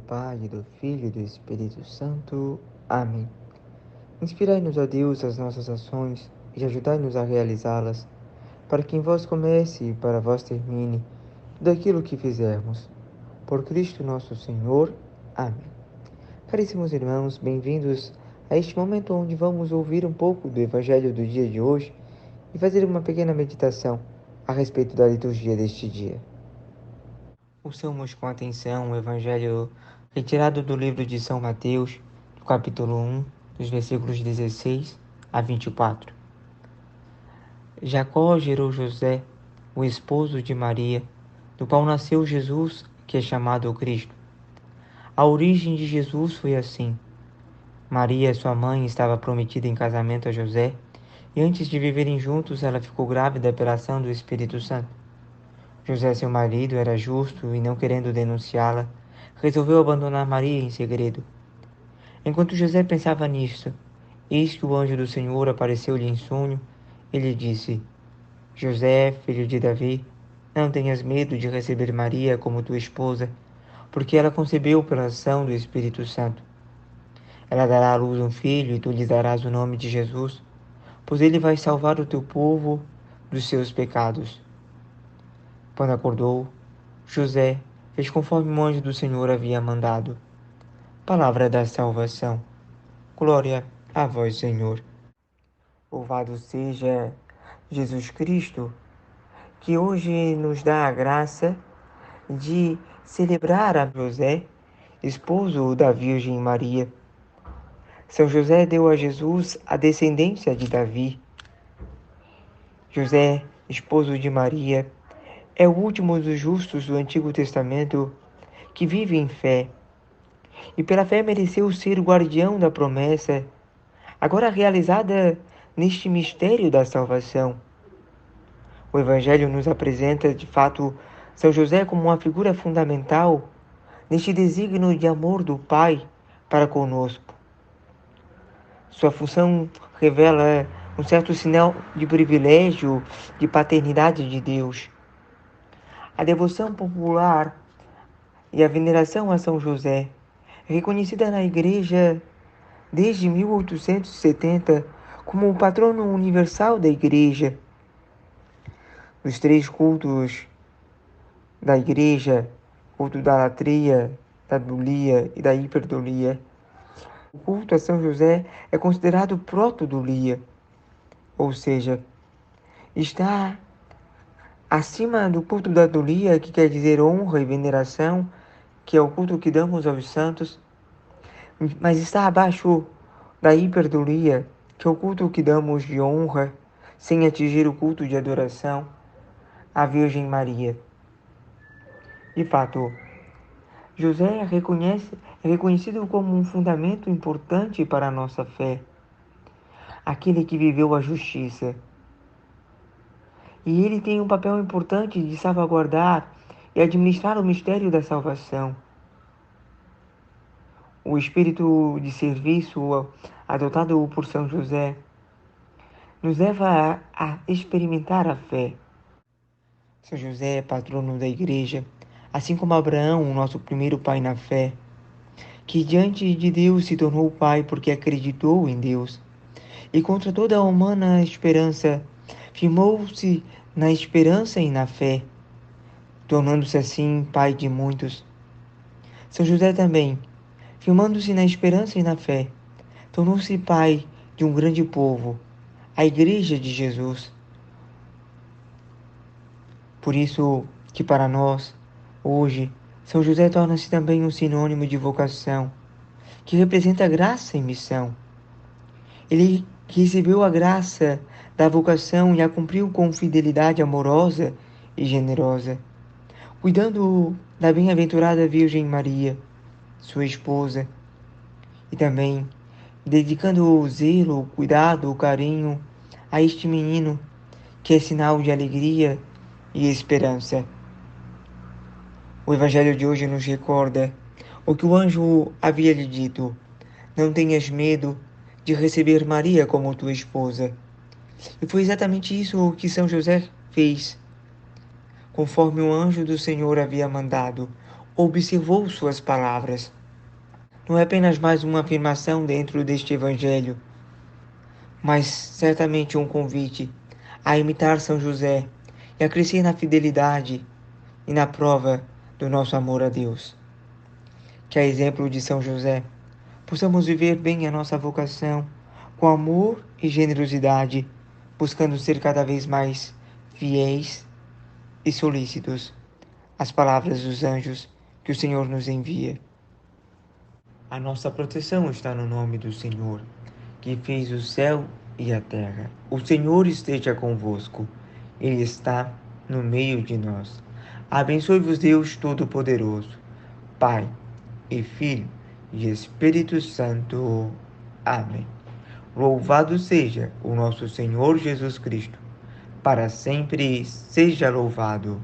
Pai, e do Filho e do Espírito Santo. Amém. Inspirai-nos, ó Deus, as nossas ações e ajudai-nos a realizá-las, para que em vós comece e para vós termine tudo aquilo que fizermos. Por Cristo nosso Senhor. Amém. Caríssimos irmãos, bem-vindos a este momento onde vamos ouvir um pouco do Evangelho do dia de hoje e fazer uma pequena meditação a respeito da liturgia deste dia. Ouçamos com atenção o Evangelho retirado do livro de São Mateus, do capítulo 1, dos versículos 16 a 24. Jacó gerou José, o esposo de Maria, do qual nasceu Jesus, que é chamado o Cristo. A origem de Jesus foi assim. Maria, sua mãe, estava prometida em casamento a José, e antes de viverem juntos, ela ficou grávida pela ação do Espírito Santo. José, seu marido, era justo e, não querendo denunciá-la, resolveu abandonar Maria em segredo. Enquanto José pensava nisto, eis que o anjo do Senhor apareceu-lhe em sonho e lhe disse: José, filho de Davi, não tenhas medo de receber Maria como tua esposa, porque ela concebeu pela ação do Espírito Santo. Ela dará à luz um filho e tu lhe darás o nome de Jesus, pois ele vai salvar o teu povo dos seus pecados. Quando acordou, José fez conforme o anjo do Senhor havia mandado. Palavra da salvação. Glória a vós, Senhor. Louvado seja Jesus Cristo, que hoje nos dá a graça de celebrar a José, esposo da Virgem Maria. São José deu a Jesus a descendência de Davi. José, esposo de Maria, é o último dos justos do Antigo Testamento que vive em fé, e pela fé mereceu ser o guardião da promessa, agora realizada neste mistério da salvação. O Evangelho nos apresenta, de fato, São José como uma figura fundamental neste desígnio de amor do Pai para conosco. Sua função revela um certo sinal de privilégio, de paternidade de Deus. A devoção popular e a veneração a São José é reconhecida na Igreja desde 1870 como o patrono universal da Igreja. Os três cultos da Igreja, culto da latria, da dulia e da hiperdulia, o culto a São José é considerado proto-dulia, ou seja, está acima do culto da dulia, que quer dizer honra e veneração, que é o culto que damos aos santos, mas está abaixo da hiperdulia, que é o culto que damos de honra, sem atingir o culto de adoração à Virgem Maria. De fato, José é reconhecido como um fundamento importante para a nossa fé, aquele que viveu a justiça. E ele tem um papel importante de salvaguardar e administrar o mistério da salvação. O espírito de serviço adotado por São José nos leva a experimentar a fé. São José é patrono da Igreja, assim como Abraão, o nosso primeiro pai na fé, que diante de Deus se tornou pai porque acreditou em Deus. E contra toda a humana esperança, firmou-se na esperança e na fé, tornando-se assim pai de muitos. São José também, firmando-se na esperança e na fé, tornou-se pai de um grande povo, a Igreja de Jesus. Por isso que para nós, hoje, São José torna-se também um sinônimo de vocação, que representa graça e missão. Ele recebeu a graça da vocação e a cumpriu com fidelidade amorosa e generosa, cuidando da bem-aventurada Virgem Maria, sua esposa, e também dedicando o zelo, o cuidado, o carinho a este menino, que é sinal de alegria e esperança. O Evangelho de hoje nos recorda o que o anjo havia lhe dito: não tenhas medo de receber Maria como tua esposa. E foi exatamente isso que São José fez, conforme o anjo do Senhor havia mandado. observou suas palavras. Não é apenas mais uma afirmação dentro deste Evangelho, mas certamente um convite a imitar São José e a crescer na fidelidade e na prova do nosso amor a Deus. Que, a exemplo de São José, possamos viver bem a nossa vocação com amor e generosidade, buscando ser cada vez mais fiéis e solícitos às palavras dos anjos que o Senhor nos envia. A nossa proteção está no nome do Senhor, que fez o céu e a terra. O Senhor esteja convosco, Ele está no meio de nós. Abençoe-vos Deus Todo-Poderoso, Pai e Filho e Espírito Santo. Amém. Louvado seja o nosso Senhor Jesus Cristo, para sempre seja louvado.